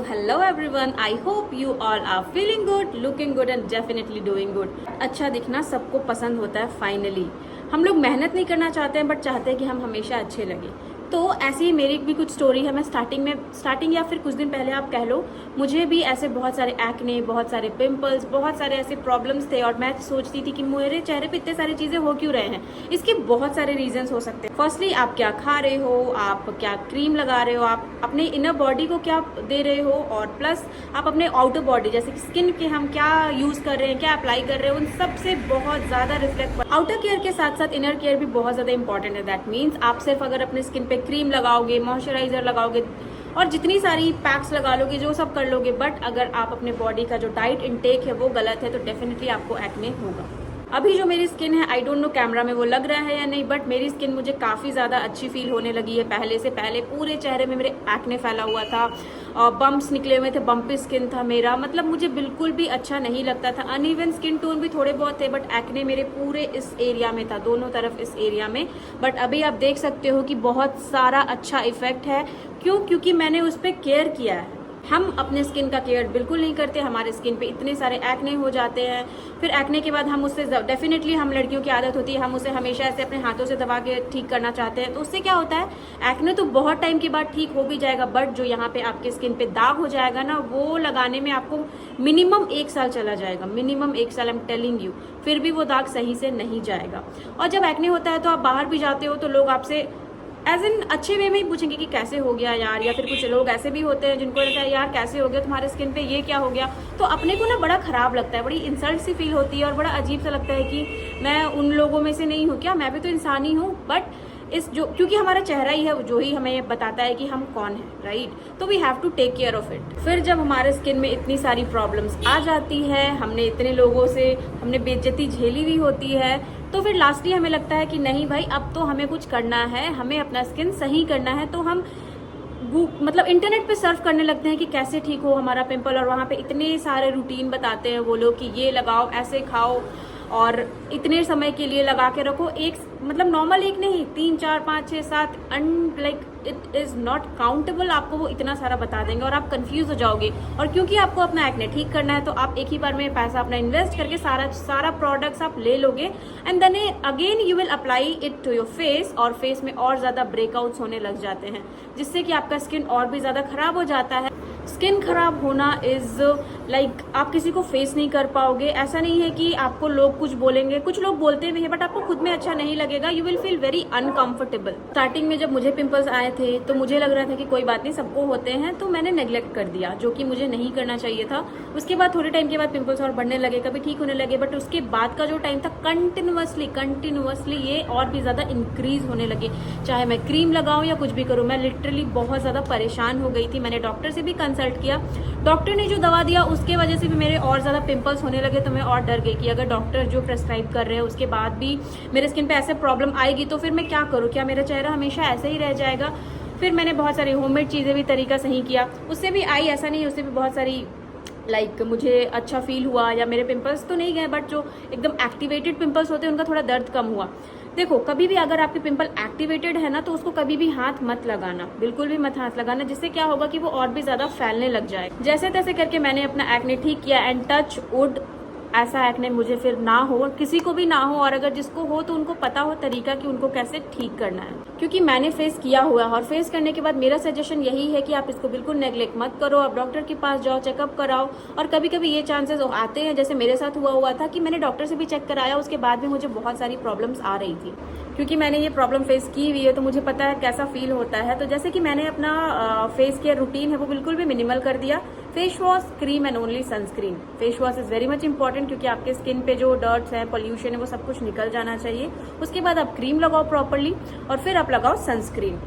Hello everyone, I hope you all are feeling good, looking good and definitely doing good. अच्छा दिखना सबको पसंद होता है फाइनली। हम लोग मेहनत नहीं करना चाहते हैं बट चाहते हैं कि हम हमेशा अच्छे लगे। तो ऐसी ही मेरी भी कुछ स्टोरी है। मैं स्टार्टिंग या फिर कुछ दिन पहले आप कह लो, मुझे भी ऐसे बहुत सारे एक्ने, बहुत सारे पिंपल्स, बहुत सारे ऐसे प्रॉब्लम्स थे और मैं सोचती थी कि मेरे चेहरे पे इतने सारी चीज़ें हो क्यों रहे हैं। इसके बहुत सारे रीजंस हो सकते हैं। फर्स्टली आप क्या खा रहे हो, आप क्या क्रीम लगा रहे हो, आप अपने इनर बॉडी को क्या दे रहे हो और प्लस आप अपने आउटर बॉडी जैसे कि स्किन के हम क्या यूज़ कर रहे हैं, क्या अप्लाई कर रहे हैं, उन सब से बहुत ज़्यादा रिफ्लेक्ट। आउटर केयर के साथ साथ इनर केयर भी बहुत ज़्यादा इंपॉर्टेंट है। दैट मीन्स आप सिर्फ अगर अपने स्किन पे क्रीम लगाओगे, मॉइस्चराइजर लगाओगे और जितनी सारी पैक्स लगा लोगे, जो सब कर लोगे, बट अगर आप अपने बॉडी का जो डाइट इनटेक है वो गलत है तो डेफिनेटली आपको एक्ने होगा। अभी जो मेरी स्किन है, आई डोंट नो कैमरा में वो लग रहा है या नहीं, बट मेरी स्किन मुझे काफ़ी ज़्यादा अच्छी फील होने लगी है पहले से। पहले पूरे चेहरे में मेरे एक्ने फैला हुआ था और बम्प्स निकले हुए थे, बम्पी स्किन था मेरा, मतलब मुझे बिल्कुल भी अच्छा नहीं लगता था। अनइवन स्किन टोन भी थोड़े बहुत थे बट एक्ने मेरे पूरे इस एरिया में था, दोनों तरफ इस एरिया में। बट अभी आप देख सकते हो कि बहुत सारा अच्छा इफेक्ट है। क्योंकि मैंने उस पर केयर किया है। हम अपने स्किन का केयर बिल्कुल नहीं करते, हमारे स्किन पे इतने सारे एक्ने हो जाते हैं। फिर एक्ने के बाद हम उससे डेफिनेटली, हम लड़कियों की आदत होती है, हम उसे हमेशा ऐसे अपने हाथों से दबा के ठीक करना चाहते हैं। तो उससे क्या होता है, एक्ने तो बहुत टाइम के बाद ठीक हो भी जाएगा बट जो यहाँ पे आपके स्किन पे दाग हो जाएगा ना, वो लगाने में आपको मिनिमम 1 साल चला जाएगा, मिनिमम 1 साल, आई एम टेलिंग यू। फिर भी वो दाग सही से नहीं जाएगा। और जब एक्ने होता है तो आप बाहर भी जाते हो तो लोग आपसे एज इन अच्छे वे में ही पूछेंगे कि कैसे हो गया यार, या फिर कुछ लोग ऐसे भी होते हैं जिनको लगता है यार कैसे हो गया तुम्हारे स्किन पे, ये क्या हो गया। तो अपने को ना बड़ा खराब लगता है, बड़ी इंसल्ट सी फील होती है और बड़ा अजीब सा लगता है कि मैं उन लोगों में से नहीं हूँ क्या, मैं भी तो इंसान ही हूँ। बट क्योंकि हमारा चेहरा ही है जो ही हमें बताता है कि हम कौन है, राइट। तो we have to take care of it. फिर जब हमारे स्किन में इतनी सारी प्रॉब्लम्स आ जाती है, हमने इतने लोगों से हमने बेइज्जती झेली हुई होती है, तो फिर लास्टली हमें लगता है कि नहीं भाई, अब तो हमें कुछ करना है, हमें अपना स्किन सही करना है। तो हम मतलब इंटरनेट पे सर्फ करने लगते हैं कि कैसे ठीक हो हमारा पिंपल, और वहाँ पे इतने सारे रूटीन बताते हैं वो लोग कि ये लगाओ, ऐसे खाओ और इतने समय के लिए लगा के रखो। एक मतलब नॉर्मल एक नहीं, 3 4 5 6 7 like it is not countable. आपको वो इतना सारा बता देंगे और आप कंफ्यूज हो जाओगे। और क्योंकि आपको अपना एक्ने ठीक करना है तो आप एक ही बार में पैसा अपना इन्वेस्ट करके सारा प्रोडक्ट्स आप ले लोगे and then again you will apply it to your face, और फेस में और ज्यादा ब्रेकआउट्स होने लग जाते हैं जिससे कि आपका स्किन और भी ज्यादा खराब हो जाता है। स्किन खराब होना इज लाइक आप किसी को फेस नहीं कर पाओगे। ऐसा नहीं है कि आपको लोग कुछ बोलेंगे, कुछ लोग बोलते भी हैं बट आपको खुद में अच्छा नहीं लगेगा, you will feel very uncomfortable. Starting में जब मुझे पिंपल्स आए थे तो मुझे लग रहा था कि कोई बात नहीं, सबको होते हैं, तो मैंने नेग्लेक्ट कर दिया, जो कि मुझे नहीं करना चाहिए था। उसके बाद थोड़े टाइम के बाद पिंपल्स और बढ़ने लगे, कभी ठीक होने लगे, बट उसके बाद का जो टाइम था कंटिन्यूअसली ये और भी ज्यादा इंक्रीज होने लगे। चाहे मैं क्रीम लगाऊं या कुछ भी करूं, मैं लिटरली बहुत ज्यादा परेशान हो गई थी। मैंने डॉक्टर से भी कंसल्ट किया, डॉक्टर ने जो दवा दिया उसके वजह से भी मेरे और ज्यादा पिंपल्स होने लगे। तो मैं और डर गई कि अगर डॉक्टर जो प्रेस्क्राइब कर रहे हैं उसके बाद भी मेरे स्किन पे ऐसे प्रॉब्लम आएगी तो फिर मैं क्या करूँ, क्या मेरा चेहरा हमेशा ऐसे ही रह जाएगा। फिर मैंने बहुत सारी होममेड चीज़ें भी तरीका सही किया, उससे भी आई, ऐसा नहीं, उससे भी बहुत सारी मुझे अच्छा फील हुआ, या मेरे पिंपल्स तो नहीं गए बट जो एकदम एक्टिवेटेड पिंपल्स होते हैं उनका थोड़ा दर्द कम हुआ। देखो, कभी भी अगर आपके पिंपल एक्टिवेटेड है ना तो उसको कभी भी हाथ मत लगाना, बिल्कुल भी मत हाथ लगाना, जिससे क्या होगा कि वो और भी ज्यादा फैलने लग जाए। जैसे तैसे करके मैंने अपना एक्ने ठीक किया एंड टच वुड ऐसा एक्ने मुझे फिर ना हो, किसी को भी ना हो, और अगर जिसको हो तो उनको पता हो तरीका कि उनको कैसे ठीक करना है। क्योंकि मैंने फेस किया हुआ है और फेस करने के बाद मेरा सजेशन यही है कि आप इसको बिल्कुल नेग्लेक्ट मत करो, आप डॉक्टर के पास जाओ, चेकअप कराओ। और कभी कभी ये चांसेस आते हैं, जैसे मेरे साथ हुआ था कि मैंने डॉक्टर से भी चेक कराया, उसके बाद भी मुझे बहुत सारी प्रॉब्लम्स आ रही थी। क्योंकि मैंने ये प्रॉब्लम फेस की हुई है तो मुझे पता है कैसा फील होता है। तो जैसे कि मैंने अपना फेस केयर रूटीन है वो बिल्कुल भी मिनिमल कर दिया। Face wash, cream and only sunscreen. Face wash is very much important क्योंकि आपके स्किन पे जो डर्ट्स है, पॉल्यूशन है, वो सब कुछ निकल जाना चाहिए। उसके बाद आप क्रीम लगाओ प्रॉपरली और फिर आप लगाओ सनस्क्रीन।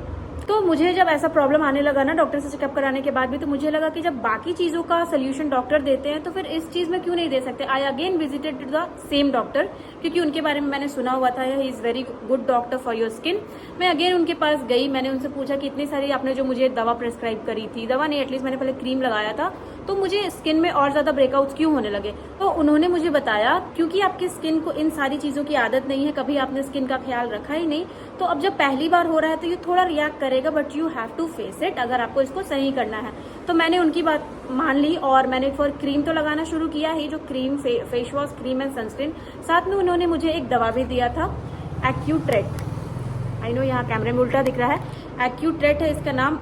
तो मुझे जब ऐसा प्रॉब्लम आने लगा ना डॉक्टर से चेकअप कराने के बाद भी, तो मुझे लगा कि जब बाकी चीजों का सोल्यूशन डॉक्टर देते हैं तो फिर इस चीज में क्यों नहीं दे सकते। I again visited the same doctor क्योंकि उनके बारे में मैंने सुना हुआ था, he is very good doctor for your skin. मैं अगेन उनके पास गई, मैंने उनसे पूछा कि इतनी सारी आपने जो मुझे दवा प्रेस्क्राइब करी थी, दवा नहीं एटलीस्ट मैंने पहले क्रीम लगाया था, तो मुझे स्किन में और ज्यादा ब्रेकआउट्स क्यों होने लगे। तो उन्होंने मुझे बताया क्योंकि आपकी स्किन को इन सारी चीजों की आदत नहीं है, कभी आपने स्किन का ख्याल रखा ही नहीं, तो अब जब पहली बार हो रहा है तो ये थोड़ा रिएक्ट करेगा but you have to face it अगर आपको इसको सही करना है। तो मैंने उनकी बात मान ली और मैंने फॉर क्रीम तो लगाना शुरू किया ही, जो cream face wash, cream and sunscreen. साथ में उन्होंने मुझे एक दवा भी दिया था, एक्यूट्रेट। आई नो यहाँ कैमरे में उल्टा दिख रहा है, एक्यूट्रेट है इसका नाम,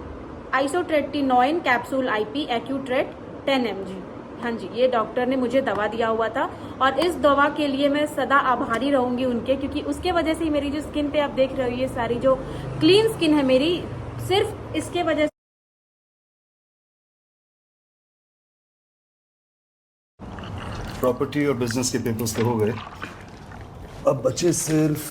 आइसोट्रेटिनोइन कैप्सूल आईपी एक्यूट्रेट 10 mg। हाँ जी, ये डॉक्टर ने मुझे दवा दिया हुआ था और इस दवा के लिए मैं सदा आभारी रहूंगी उनके, क्योंकि उसके वजह से मेरी जो स्किन पे आप देख रहे हो ये सारी जो क्लीन स्किन है मेरी, सिर्फ इसके वजह से। प्रॉपर्टी और बिजनेस के पेपर्स तो हो गए, अब बचे सिर्फ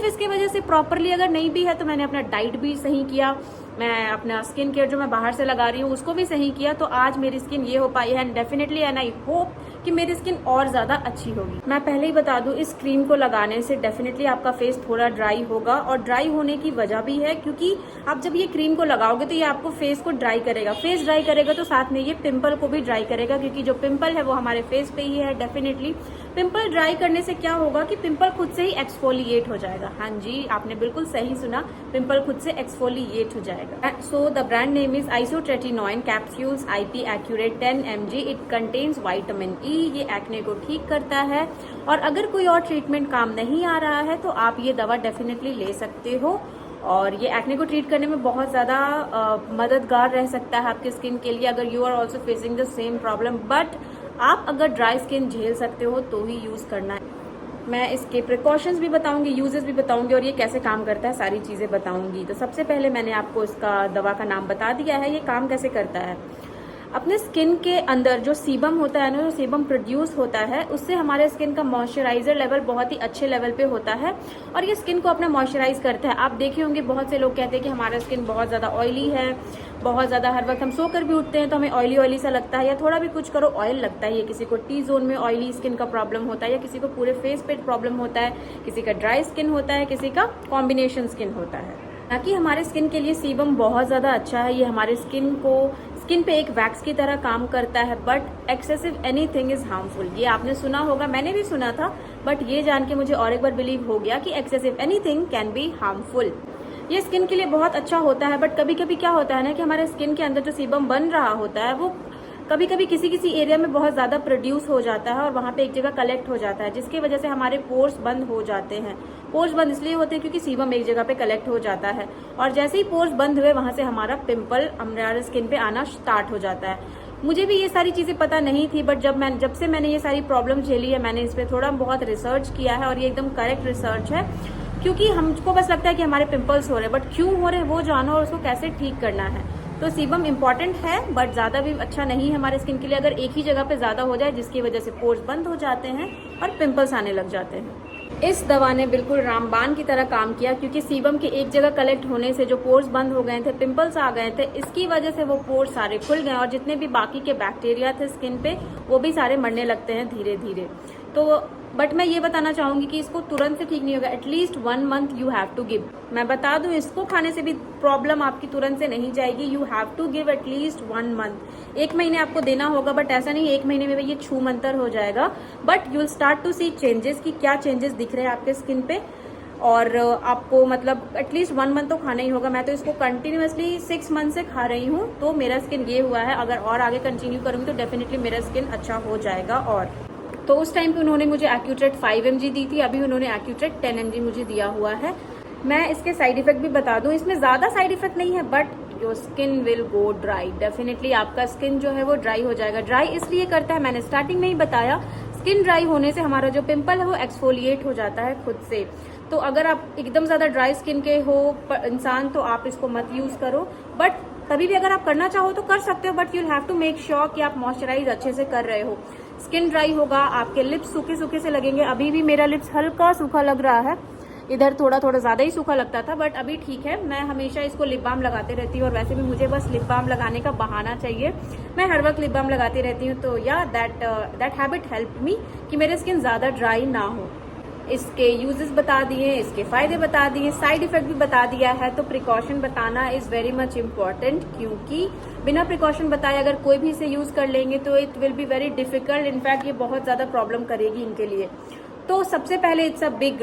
इसके वजह से। प्रॉपरली अगर नहीं भी है तो मैंने अपना डाइट भी सही किया, मैं अपना स्किन केयर जो मैं बाहर से लगा रही हूँ उसको भी सही किया, तो आज मेरी स्किन ये हो पाई है। And definitely and I hope कि मेरी स्किन और ज्यादा अच्छी होगी। मैं पहले ही बता दूं, इस क्रीम को लगाने से डेफिनेटली आपका फेस थोड़ा ड्राई होगा, और ड्राई होने की वजह भी है क्योंकि आप जब ये क्रीम को लगाओगे तो ये आपको फेस को ड्राई करेगा। फेस ड्राई करेगा तो साथ में ये पिंपल को भी ड्राई करेगा, क्योंकि जो पिंपल है वो हमारे फेस पे ही है। डेफिनेटली पिंपल ड्राई करने से क्या होगा कि पिंपल खुद से ही एक्सफोलिएट हो जाएगा। हाँ जी, आपने बिल्कुल सही सुना, पिंपल खुद से एक्सफोलिएट हो जाएगा। So the brand name is isotretinoin capsules IP accurate 10 mg। It contains vitamin E. ये एक्ने को ठीक करता है, और अगर कोई और ट्रीटमेंट काम नहीं आ रहा है तो आप ये दवा डेफिनेटली ले सकते हो, और ये एक्ने को ट्रीट करने में बहुत ज्यादा मददगार रह सकता है आपकी स्किन के लिए, अगर you are also facing the same problem. But आप अगर ड्राई स्किन झेल सकते हो तो ही यूज करना है। मैं इसके प्रिकॉशंस भी बताऊंगी, यूजेस भी बताऊंगी, और ये कैसे काम करता है सारी चीजें बताऊंगी। तो सबसे पहले मैंने आपको इसका दवा का नाम बता दिया है। ये काम कैसे करता है, अपने स्किन के अंदर जो सीबम होता है ना, जो सीबम प्रोड्यूस होता है, उससे हमारे स्किन का मॉइस्चराइजर लेवल बहुत ही अच्छे लेवल पे होता है, और ये स्किन को अपना मॉइस्चराइज करता है। आप देखे होंगे बहुत से लोग कहते हैं कि हमारा स्किन बहुत ज्यादा ऑयली है, बहुत ज्यादा, हर वक्त हम सोकर भी उठते हैं तो हमें ऑयली ऑयली सा लगता है, या थोड़ा भी कुछ करो ऑयल लगता है। ये किसी को टी जोन में ऑयली स्किन का प्रॉब्लम होता है, या किसी को पूरे फेस पे प्रॉब्लम होता है, किसी का ड्राई स्किन होता है, किसी का कॉम्बिनेशन स्किन होता है। ताकि हमारे स्किन के लिए सीबम बहुत ज्यादा अच्छा है। ये हमारे स्किन पे एक वैक्स की तरह काम करता है, but excessive anything is harmful. ये आपने सुना होगा, मैंने भी सुना था, बट ये जान के मुझे और एक बार बिलीव हो गया कि excessive anything can be harmful. ये स्किन के लिए बहुत अच्छा होता है, बट कभी कभी क्या होता है ना कि हमारे स्किन के अंदर जो सीबम बन रहा होता है वो कभी कभी किसी एरिया में बहुत ज्यादा प्रोड्यूस हो जाता है, और वहां पे एक जगह कलेक्ट हो जाता है, जिसकी वजह से हमारे पोर्स बंद हो जाते हैं। पोर्स बंद इसलिए होते हैं क्योंकि सीबम एक जगह पे कलेक्ट हो जाता है, और जैसे ही पोर्स बंद हुए वहां से हमारा पिंपल हमारे स्किन पे आना स्टार्ट हो जाता है। मुझे भी ये सारी चीजें पता नहीं थी, बट जब से मैंने ये सारी प्रॉब्लम झेली है, मैंने इस पे थोड़ा बहुत रिसर्च किया है, और ये एकदम करेक्ट रिसर्च है। क्योंकि हमको बस लगता है कि हमारे पिंपल्स हो रहे हैं, बट क्यों हो रहे हैं वो जानो और उसको कैसे ठीक करना है। तो सीबम इम्पॉर्टेंट है, बट ज्यादा भी अच्छा नहीं है हमारे स्किन के लिए, अगर एक ही जगह पे ज्यादा हो जाए, जिसकी वजह से पोर्स बंद हो जाते हैं और पिंपल्स आने लग जाते हैं। इस दवा ने बिल्कुल रामबाण की तरह काम किया, क्योंकि सीबम के एक जगह कलेक्ट होने से जो पोर्स बंद हो गए थे, पिंपल्स आ गए थे, इसकी वजह से वो पोर्स सारे खुल गए, और जितने भी बाकी के बैक्टीरिया थे स्किन पे वो भी सारे मरने लगते हैं धीरे धीरे। तो बट मैं ये बताना चाहूंगी कि इसको तुरंत से ठीक नहीं होगा, at least 1 month you have to give. मैं बता दूं, इसको खाने से भी प्रॉब्लम आपकी तुरंत से नहीं जाएगी। You have to give at least 1 month. 1 महीने आपको देना होगा, बट ऐसा नहीं 1 महीने में ये छू मंतर हो जाएगा, but you will start to see changes, कि क्या चेंजेस दिख रहे हैं आपके स्किन पे। और आपको मतलब एटलीस्ट 1 मंथ तो खाना ही होगा। मैं तो इसको कंटिन्यूअसली 6 मंथ से खा रही हूँ, तो मेरा स्किन ये हुआ है। अगर और आगे कंटिन्यू करूंगी तो डेफिनेटली मेरा स्किन अच्छा हो जाएगा। और तो उस टाइम पे उन्होंने मुझे एक्यूट्रेट 5 mg दी थी, अभी उन्होंने एक्यूट्रेट 10 mg मुझे दिया हुआ है। मैं इसके साइड इफेक्ट भी बता दूं, इसमें ज्यादा साइड इफेक्ट नहीं है, but your skin will go dry. Definitely आपका स्किन जो है वो ड्राई हो जाएगा। ड्राई इसलिए करता है, मैंने स्टार्टिंग में ही बताया, स्किन ड्राई होने से हमारा जो पिंपल है वो एक्सफोलिएट हो जाता है खुद से। तो अगर आप एकदम ज्यादा ड्राई स्किन के हो इंसान तो आप इसको मत यूज करो, बट तभी भी अगर आप करना चाहो तो कर सकते हो, but you'll have to make sure कि आप मॉइस्चराइज अच्छे से कर रहे हो। स्किन ड्राई होगा, आपके लिप्स सूखे सूखे से लगेंगे। अभी भी मेरा लिप्स हल्का सूखा लग रहा है, इधर थोड़ा थोड़ा ज्यादा ही सूखा लगता था, बट अभी ठीक है। मैं हमेशा इसको लिप बाम लगाते रहती हूँ, और वैसे भी मुझे बस लिप बाम लगाने का बहाना चाहिए। मैं हर वक्त लिप बाम लगाती रहती हूँ, तो या दैट हैबिट हेल्प मी कि मेरे स्किन ज्यादा ड्राई ना हो। इसके यूजेस बता दिए, इसके फायदे बता दिए, साइड इफेक्ट भी बता दिया है। तो प्रिकॉशन बताना इज वेरी मच इम्पोर्टेंट, क्योंकि बिना प्रिकॉशन बताए अगर कोई भी इसे यूज कर लेंगे तो it will be very difficult. In fact ये बहुत ज्यादा प्रॉब्लम करेगी इनके लिए। तो सबसे पहले it's a big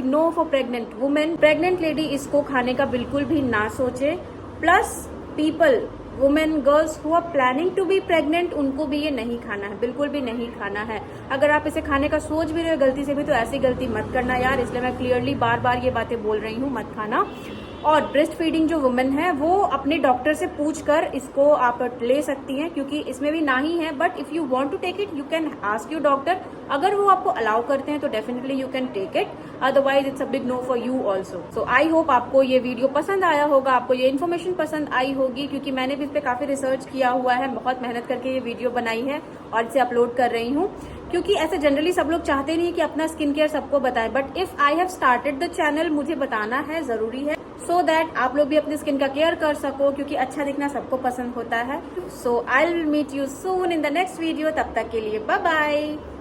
no for pregnant women. Pregnant lady इसको खाने का बिल्कुल भी ना सोचे। Plus people women girls who are planning to be pregnant, उनको भी ये नहीं खाना है, बिल्कुल भी नहीं खाना है। अगर आप इसे खाने का सोच भी रहे हो गलती से भी, तो ऐसी गलती मत करना यार। इसलिए मैं क्लियरली बार बार ये बातें बोल रही हूँ, मत खाना। और ब्रेस्ट फीडिंग जो वुमेन है वो अपने डॉक्टर से पूछ कर इसको आप ले सकती हैं, क्योंकि इसमें भी ना ही है। But if you want to take it, you can ask your doctor. अगर वो आपको अलाउ करते हैं तो definitely you can take it, otherwise it's a big no for you also. So I hope आपको ये वीडियो पसंद आया होगा, आपको ये इन्फॉर्मेशन पसंद आई होगी, क्योंकि मैंने भी इस पे काफी रिसर्च किया हुआ है, बहुत मेहनत करके ये वीडियो बनाई है और इसे अपलोड कर रही हूँ। क्योंकि ऐसे जनरली सब लोग चाहते नहीं कि अपना स्किन केयर सबको बताएं, but if I have started the channel, मुझे बताना है, जरूरी है, सो दैट आप लोग भी अपनी स्किन का केयर कर सको, क्योंकि अच्छा दिखना सबको पसंद होता है। So I will meet you soon in the next video. तब तक के लिए बाय बाय।